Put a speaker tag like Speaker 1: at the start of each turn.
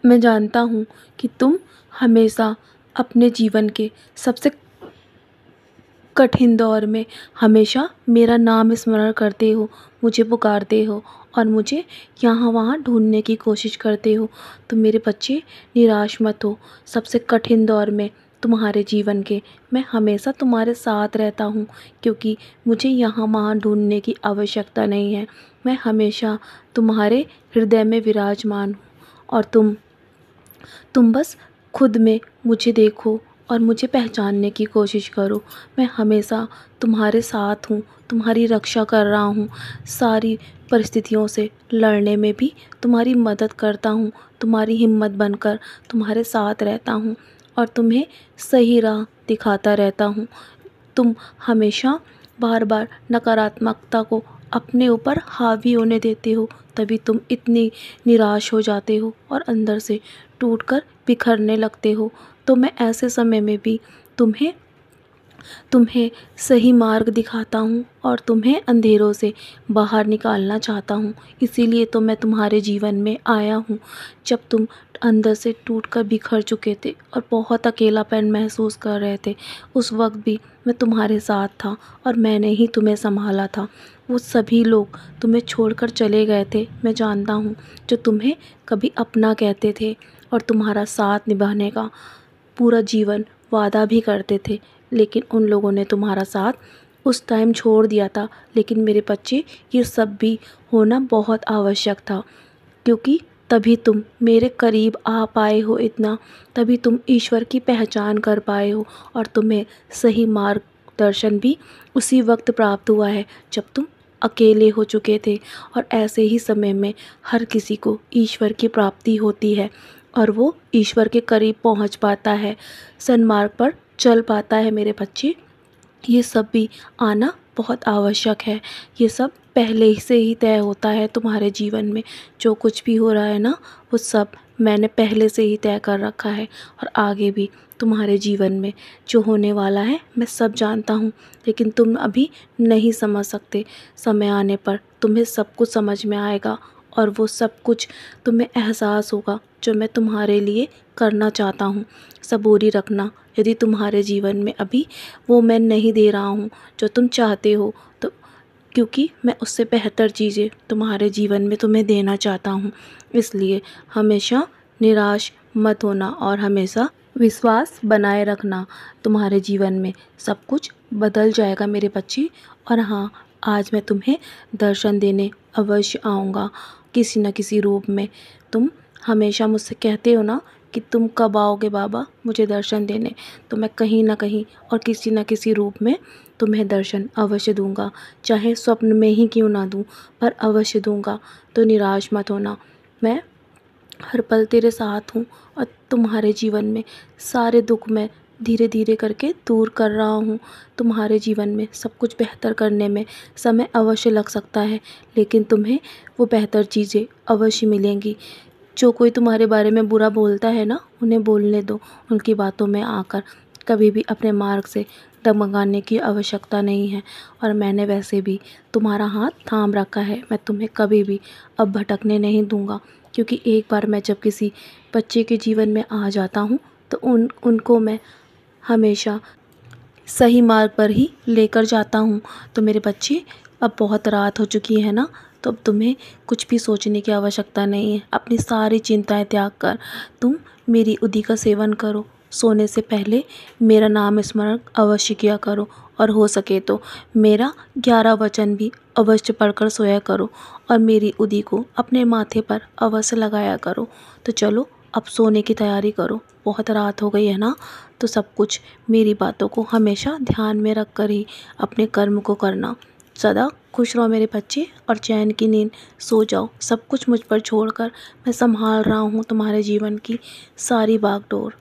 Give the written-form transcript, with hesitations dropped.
Speaker 1: मैं जानता हूँ कि तुम हमेशा अपने जीवन के सबसे कठिन दौर में हमेशा मेरा नाम स्मरण करते हो, मुझे पुकारते हो और मुझे यहाँ वहाँ ढूँढने की कोशिश करते हो। तो मेरे बच्चे, निराश मत हो। सबसे कठिन दौर में तुम्हारे जीवन के मैं हमेशा तुम्हारे साथ रहता हूँ, क्योंकि मुझे यहाँ वहाँ ढूँढने की आवश्यकता नहीं है। मैं हमेशा तुम्हारे हृदय में विराजमान हूँ और तुम बस खुद में मुझे देखो और मुझे पहचानने की कोशिश करो। मैं हमेशा तुम्हारे साथ हूँ, तुम्हारी रक्षा कर रहा हूँ। सारी परिस्थितियों से लड़ने में भी तुम्हारी मदद करता हूँ, तुम्हारी हिम्मत बनकर तुम्हारे साथ रहता हूँ और तुम्हें सही राह दिखाता रहता हूँ। तुम हमेशा बार-बार नकारात्मकता को अपने ऊपर हावी होने देते हो, तभी तुम इतनी निराश हो जाते हो और अंदर से टूटकर बिखरने लगते हो। तो मैं ऐसे समय में भी तुम्हें तुम्हें सही मार्ग दिखाता हूँ और तुम्हें अंधेरों से बाहर निकालना चाहता हूँ। इसीलिए तो मैं तुम्हारे जीवन में आया हूँ। जब तुम अंदर से टूटकर बिखर चुके थे और बहुत अकेलापन महसूस कर रहे थे, उस वक़्त भी मैं तुम्हारे साथ था और मैंने ही तुम्हें सँभाला था। वो सभी लोग तुम्हें छोड़कर चले गए थे, मैं जानता हूँ, जो तुम्हें कभी अपना कहते थे और तुम्हारा साथ निभाने का पूरा जीवन वादा भी करते थे, लेकिन उन लोगों ने तुम्हारा साथ उस टाइम छोड़ दिया था। लेकिन मेरे बच्चे, ये सब भी होना बहुत आवश्यक था, क्योंकि तभी तुम मेरे करीब आ पाए हो इतना, तभी तुम ईश्वर की पहचान कर पाए हो और तुम्हें सही मार्गदर्शन भी उसी वक्त प्राप्त हुआ है जब तुम अकेले हो चुके थे। और ऐसे ही समय में हर किसी को ईश्वर की प्राप्ति होती है और वो ईश्वर के करीब पहुंच पाता है, सन्मार्ग पर चल पाता है। मेरे बच्चे, ये सब भी आना बहुत आवश्यक है। ये सब पहले ही से ही तय होता है तुम्हारे जीवन में। जो कुछ भी हो रहा है ना, वो सब मैंने पहले से ही तय कर रखा है और आगे भी तुम्हारे जीवन में जो होने वाला है मैं सब जानता हूँ, लेकिन तुम अभी नहीं समझ सकते। समय आने पर तुम्हें सब कुछ समझ में आएगा और वो सब कुछ तुम्हें एहसास होगा जो मैं तुम्हारे लिए करना चाहता हूँ। सबूरी रखना, यदि तुम्हारे जीवन में अभी वो मैं नहीं दे रहा हूँ जो तुम चाहते हो, तो क्योंकि मैं उससे बेहतर चीज़ें तुम्हारे जीवन में तुम्हें देना चाहता हूँ। इसलिए हमेशा निराश मत होना और हमेशा विश्वास बनाए रखना। तुम्हारे जीवन में सब कुछ बदल जाएगा मेरे बच्चे। और हाँ, आज मैं तुम्हें दर्शन देने अवश्य आऊँगा, किसी न किसी रूप में। तुम हमेशा मुझसे कहते हो ना कि तुम कब आओगे बाबा मुझे दर्शन देने, तो मैं कहीं न कहीं और किसी न किसी रूप में तुम्हें दर्शन अवश्य दूंगा, चाहे स्वप्न में ही क्यों ना दूं, पर अवश्य दूंगा। तो निराश मत होना, मैं हर पल तेरे साथ हूँ और तुम्हारे जीवन में सारे दुख मैं धीरे धीरे करके दूर कर रहा हूँ। तुम्हारे जीवन में सब कुछ बेहतर करने में समय अवश्य लग सकता है, लेकिन तुम्हें वो बेहतर चीज़ें अवश्य मिलेंगी। जो कोई तुम्हारे बारे में बुरा बोलता है ना, उन्हें बोलने दो। उनकी बातों में आकर कभी भी अपने मार्ग से डगमगाने की आवश्यकता नहीं है। और मैंने वैसे भी तुम्हारा हाथ थाम रखा है, मैं तुम्हें कभी भी अब भटकने नहीं दूंगा, क्योंकि एक बार मैं जब किसी बच्चे के जीवन में आ जाता हूँ तो उनको मैं हमेशा सही मार्ग पर ही लेकर जाता हूँ। तो मेरे बच्चे, अब बहुत रात हो चुकी है ना, तो अब तुम्हें कुछ भी सोचने की आवश्यकता नहीं है। अपनी सारी चिंताएं त्याग कर तुम मेरी उदी का सेवन करो। सोने से पहले मेरा नाम स्मरण अवश्य किया करो और हो सके तो मेरा 11 वचन भी अवश्य पढ़कर सोया करो और मेरी उदी को अपने माथे पर अवश्य लगाया करो। तो चलो, अब सोने की तैयारी करो, बहुत रात हो गई है ना। तो सब कुछ मेरी बातों को हमेशा ध्यान में रख कर ही अपने कर्म को करना। सदा खुश रहो मेरे बच्चे और चैन की नींद सो जाओ। सब कुछ मुझ पर छोड़कर मैं संभाल रहा हूँ तुम्हारे जीवन की सारी बागडोर।